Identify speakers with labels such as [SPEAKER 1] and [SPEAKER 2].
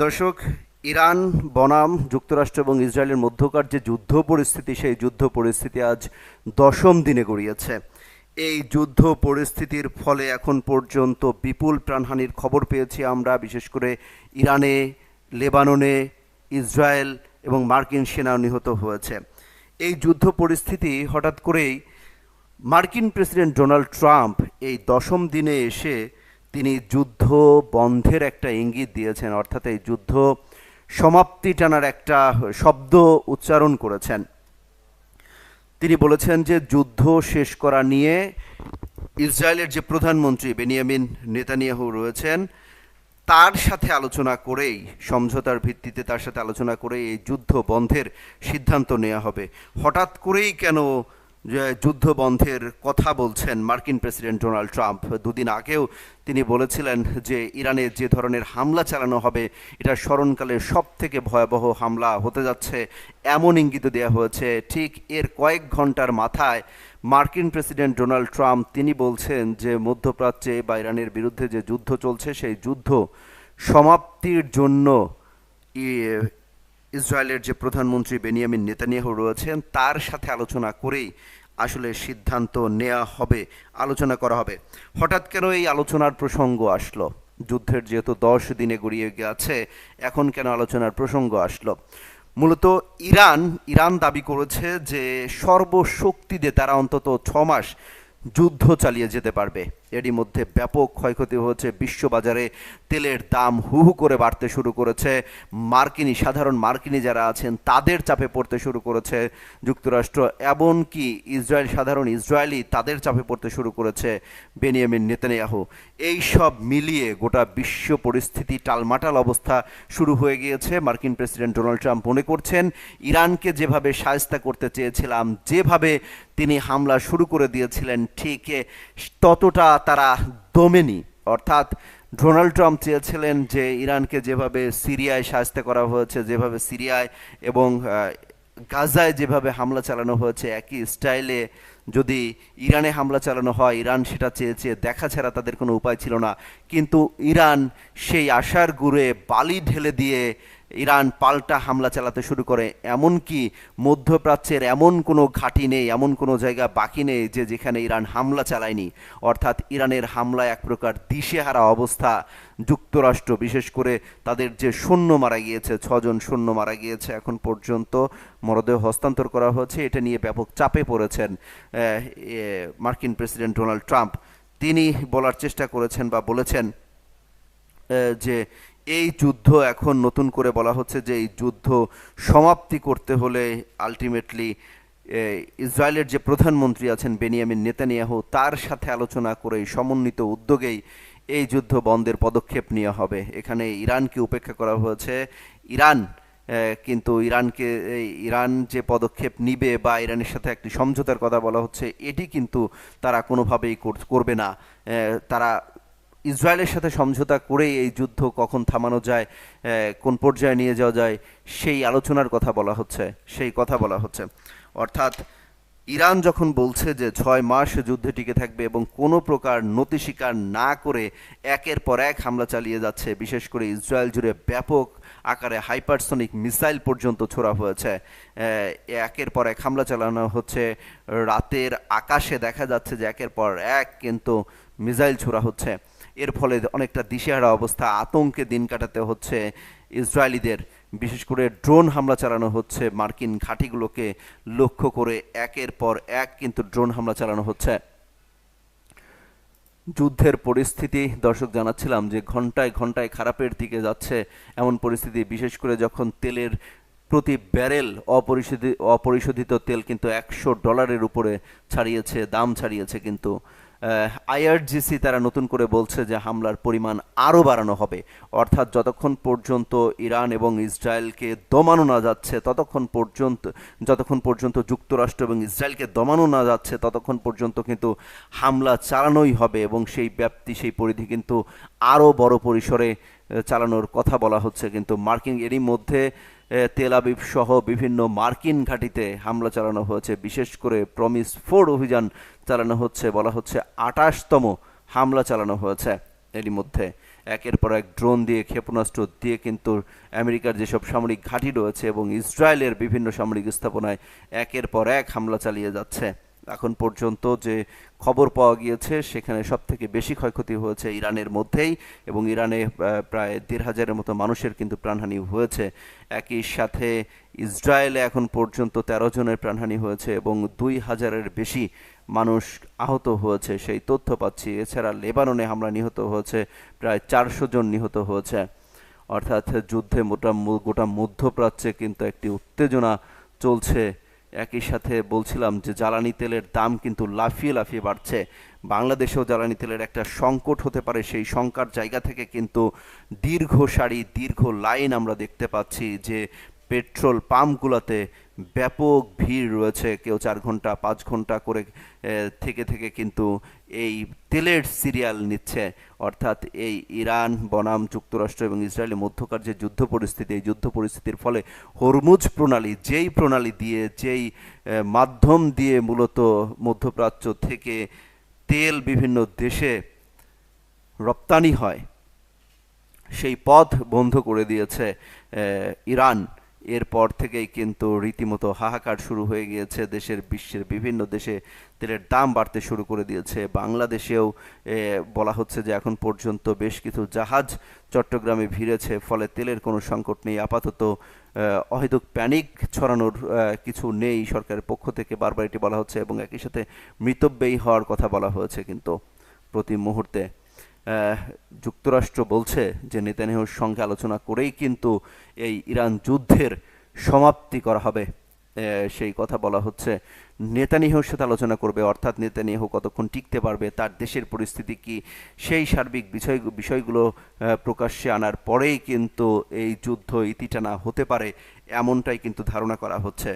[SPEAKER 1] দর্শক, ইরান বনাম যুক্তরাষ্ট্র এবং ইসরায়েলের মধ্যকার যে যুদ্ধ পরিস্থিতি, সেই যুদ্ধ পরিস্থিতি আজ দশম দিনে গড়িয়েছে। এই যুদ্ধ পরিস্থিতির ফলে এখন পর্যন্ত বিপুল প্রাণহানির খবর পেয়েছি আমরা, বিশেষ করে ইরানে, লেবাননে, ইসরায়েল এবং মার্কিন সেনা নিহত হয়েছে। এই যুদ্ধ পরিস্থিতি হঠাৎ করেই মার্কিন প্রেসিডেন্ট ডোনাল্ড ট্রাম্প এই দশম দিনে এসে তিনি যুদ্ধ বন্ধের একটা ইঙ্গিত দিয়েছেন, অর্থাৎ এই যুদ্ধ সমাপ্তি টানার একটা শব্দ উচ্চারণ করেছেন। তিনি বলেছেন যে যুদ্ধ শেষ করা নিয়ে ইসরায়েলের যে প্রধানমন্ত্রী বেনিয়ামিন নেতানিয়াহু রয়েছেন, তার সাথে আলোচনা করেই, সমঝোতার ভিত্তিতে তার সাথে আলোচনা করে এই যুদ্ধ বন্ধের সিদ্ধান্ত নেওয়া হবে। হঠাৎ করেই কেন যুদ্ধ বন্ধের কথা বলছেন মার্কিন প্রেসিডেন্ট ডোনাল্ড ট্রাম্প? দুদিন আগেও তিনি বলেছিলেন যে ইরানে যে ধরনের হামলা চালানো হবে এটা স্মরণকালের সব থেকে ভয়াবহ হামলা হতে যাচ্ছে, এমন ইঙ্গিত দেওয়া হয়েছে। ঠিক এর কয়েক ঘন্টার মাথায় মার্কিন প্রেসিডেন্ট ডোনাল্ড ট্রাম্প তিনি বলছেন যে মধ্যপ্রাচ্যে বা ইরানের বিরুদ্ধে যে যুদ্ধ চলছে, সেই যুদ্ধ সমাপ্তির জন্য ইসরায়েলের যে প্রধানমন্ত্রী বেনিয়ামিন নেতানিয়াহু রয়েছেন, তার সাথে আলোচনা করেই আসলে সিদ্ধান্ত নেওয়া হবে, আলোচনা করা হবে। হঠাৎ কেন এই আলোচনার প্রসঙ্গ আসলো? যুদ্ধের যেহেতু 10 দিনে গড়িয়ে গেছে, এখন কেন আলোচনার প্রসঙ্গ আসলো? মূলত ইরান দাবি করেছে যে সর্বশক্তি দিয়ে তারা অন্তত 6 মাস যুদ্ধ চালিয়ে যেতে পারবে। এরই মধ্যে ব্যাপক ক্ষয়ক্ষতি হয়েছে, বিশ্ববাজারে তেলের দাম হু হু করে বাড়তে শুরু করেছে, সাধারণ মার্কিনী যারা আছেন তাদের চাপে পড়তে শুরু করেছে যুক্তরাষ্ট্র, এমনকি সাধারণ ইসরায়েলি তাদের চাপে পড়তে শুরু করেছে বেনিয়ামিন নেতানিয়াহু। এই সব মিলিয়ে গোটা বিশ্ব পরিস্থিতি টালমাটাল অবস্থা শুরু হয়ে গিয়েছে। মার্কিন প্রেসিডেন্ট ডোনাল্ড ট্রাম্প মনে করছেন ইরানকে যেভাবে শায়েস্তা করতে চেয়েছিলাম, যেভাবে তিনি হামলা শুরু করে দিয়েছিলেন, ঠিক ততটা তারা দমেনি। অর্থাৎ ডোনাল্ড ট্রাম্প চেয়েছিলেন যে ইরানকে যেভাবে সিরিয়ায় শায়েস্তা করা হয়েছে, যেভাবে সিরিয়ায় এবং গাজায় যেভাবে হামলা চালানো হয়েছে, একই স্টাইলে যদি ইরানে হামলা চালানো হয়, ইরান সেটা চেয়েছে, দেখা ছাড়া তাদের কোনো উপায় ছিল না। কিন্তু ইরান সেই আশার গুড়ে বালি ঢেলে দিয়ে ইরান পাল্টা হামলা চালাতে শুরু করে। এমনকি মধ্যপ্রাচ্যের এমন কোনো ঘাঁটি নেই, এমন কোনো জায়গা বাকি নেই যে যেখানে ইরান হামলা চালায়নি। অর্থাৎ ইরানের হামলায় এক প্রকার দিশেহারা অবস্থা যুক্তরাষ্ট্র, বিশেষ করে তাদের যে সৈন্য মারা গিয়েছে, 6 জন সৈন্য মারা গিয়েছে, এখন পর্যন্ত মরদেহ হস্তান্তর করা হয়েছে। এটা নিয়ে ব্যাপক চাপে পড়েছেন মার্কিন প্রেসিডেন্ট ডোনাল্ড ট্রাম্প। তিনি বলার চেষ্টা করেছেন বা বলেছেন যে এই যুদ্ধ এখন নতুন করে বলা হচ্ছে যে এই যুদ্ধ সমাপ্তি করতে হলে আলটিমেটলি ইসরায়েলের যে প্রধানমন্ত্রী আছেন বেনিয়ামিন নেতানিয়াহু, তার সাথে আলোচনা করে সমন্বিত উদ্যোগেই এই যুদ্ধ বন্ধের পদক্ষেপ নেওয়া হবে। এখানে ইরানকে উপেক্ষা করা হয়েছে। ইরান কিন্তু ইরান যে পদক্ষেপ নিবে বা ইরানের সাথে একটি সমঝোতার কথা বলা হচ্ছে, এটি কিন্তু তারা কোনোভাবেই করবে না। তারা ইসরায়েলের সাথে সমঝোতা করেই এই যুদ্ধ কখন থামানো যায়, কোন পর্যায়ে নিয়ে যাওয়া যায়, সেই আলোচনার কথা বলা হচ্ছে, সেই কথা বলা হচ্ছে। অর্থাৎ ইরান যখন বলছে যে 6 মাস যুদ্ধে টিকে থাকবে এবং কোনো প্রকার নতি স্বীকার না করে একের পর এক হামলা চালিয়ে যাচ্ছে, বিশেষ করে ইসরায়েল জুড়ে ব্যাপক আকারে হাইপারসনিক মিসাইল পর্যন্ত ছোড়া হয়েছে, একের পর এক হামলা চালানো হচ্ছে। রাতের আকাশে দেখা যাচ্ছে যে একের পর এক কিন্তু মিসাইল ছোড়া হচ্ছে। এর ফলে অনেকটা দিশেহারা অবস্থা, আতঙ্কে দিন কাটাতে হচ্ছে ইসরায়েলিদের। বিশেষ করে ড্রোন হামলা চালানো হচ্ছে মার্কিন ঘাঁটিগুলোকে লক্ষ্য করে, একের পর এক কিন্তু ড্রোন হামলা চালানো হচ্ছে। যুদ্ধের পরিস্থিতি, দর্শক জানাচ্ছিলাম যে ঘন্টায় ঘন্টায় খারাপের দিকে যাচ্ছে এমন পরিস্থিতি, বিশেষ করে যখন তেলের প্রতি ব্যারেল অপরিশোধিত তেল কিন্তু $100 উপরে দাম ছাড়িয়েছে। কিন্তু আইআরজিসি তারা নতুন করে বলছে যে হামলার পরিমাণ আরও বাড়ানো হবে। অর্থাৎ যতক্ষণ পর্যন্ত ইরান এবং ইসরায়েলকে দমানো না যাচ্ছে, যতক্ষণ পর্যন্ত যুক্তরাষ্ট্র এবং ইসরায়েলকে দমানো না যাচ্ছে, ততক্ষণ পর্যন্ত কিন্তু হামলা চালানোই হবে এবং সেই ব্যাপ্তি, সেই পরিধি কিন্তু আরও বড় পরিসরে চালানোর কথা বলা হচ্ছে। কিন্তু এরই মধ্যে তেল আবিব সহ বিভিন্ন মার্কিন ঘাঁটিতে হামলা চালানো হয়েছে, বিশেষ করে প্রমিস 4 অভিযান চালানো হচ্ছে, বলা হচ্ছে 28তম হামলা চালানো হয়েছে এরই মধ্যে। একের পর এক ড্রোন দিয়ে, ক্ষেপণাস্ত্র দিয়ে কিন্তু আমেরিকার যেসব সামরিক ঘাঁটি রয়েছে এবং ইসরায়েলের বিভিন্ন সামরিক স্থাপনায় একের পর এক হামলা চালিয়ে যাচ্ছে। এখন পর্যন্ত যে খবর পাওয়া গিয়েছে সেখানে সবথেকে বেশি ক্ষয়ক্ষতি হয়েছে ইরানের মধ্যেই, এবং ইরানে প্রায় ১,৫০০-এর মতো মানুষের কিন্তু প্রাণহানি হয়েছে। একই সাথে ইসরায়েলে এখন পর্যন্ত ১৩ জনের প্রাণহানি হয়েছে এবং ২,০০০-এর বেশি মানুষ আহত হয়েছে সেই তথ্য পাচ্ছি। এছাড়া লেবাননে হামলা নিহত হয়েছে, প্রায় ৪০০ জন নিহত হয়েছে। অর্থাৎ যুদ্ধে গোটা মধ্যপ্রাচ্যে কিন্তু একটি উত্তেজনা চলছে। একই সাথে বলছিলাম যে জ্বালানি তেলের দাম কিন্তু লাফিয়ে লাফিয়ে বাড়ছে। বাংলাদেশেও জ্বালানি তেলের একটা সংকট হতে পারে, সেই শঙ্কার জায়গা থেকে কিন্তু দীর্ঘ সারি, দীর্ঘ লাইন আমরা দেখতে পাচ্ছি যে পেট্রোল পাম্পগুলোতে ব্যাপক ভিড় রয়েছে। কেউ ৪ ঘন্টা ৫ ঘন্টা করে থেকে থেকে কিন্তু এই তেলের সিরিয়াল নিচ্ছে। অর্থাৎ এই ইরান বনাম যুক্তরাষ্ট্র এবং ইসরায়েলের মধ্যকার যে যুদ্ধ পরিস্থিতি, এই যুদ্ধ পরিস্থিতির ফলে হরমুজ প্রণালী, যেই প্রণালী দিয়ে, যেই মাধ্যম দিয়ে মূলত মধ্যপ্রাচ্য থেকে তেল বিভিন্ন দেশে রপ্তানি হয়, সেই পথ বন্ধ করে দিয়েছে ইরান। এরপর থেকেই কিন্তু রীতিমতো হাহাকার শুরু হয়ে গিয়েছে বিশ্বের বিভিন্ন দেশে তেলের দাম বাড়তে শুরু করে দিয়েছে। বাংলাদেশেও বলা হচ্ছে যে এখন পর্যন্ত বেশ কিছু জাহাজ চট্টগ্রামে ভিড়েছে, ফলে তেলের কোনো সংকট নেই আপাতত। অহেতুক প্যানিক ছড়ানোর কিছু নেই সরকারের পক্ষ থেকে, বারবার এটি বলা হচ্ছে, এবং একই সাথে মৃতব্যয়ী হওয়ার কথা বলা হয়েছে কিন্তু প্রতি মুহূর্তে। যুক্তরাষ্ট্র বলছে যে নেতানিয়াহুর সঙ্গে আলোচনা করেই কিন্তু এই ইরান যুদ্ধের সমাপ্তি করা হবে, সেই কথা বলা হচ্ছে। নেতানিয়াহুর সাথে আলোচনা করবে, অর্থাৎ নেতানিয়াহু কতক্ষণ টিকতে পারবে, তার দেশের পরিস্থিতি কি, সেই সার্বিক বিষয়গুলো প্রকাশ্যে আনার পরেই কিন্তু এই যুদ্ধ ইতিটানা হতে পারে, এমনটাই কিন্তু ধারণা করা হচ্ছে।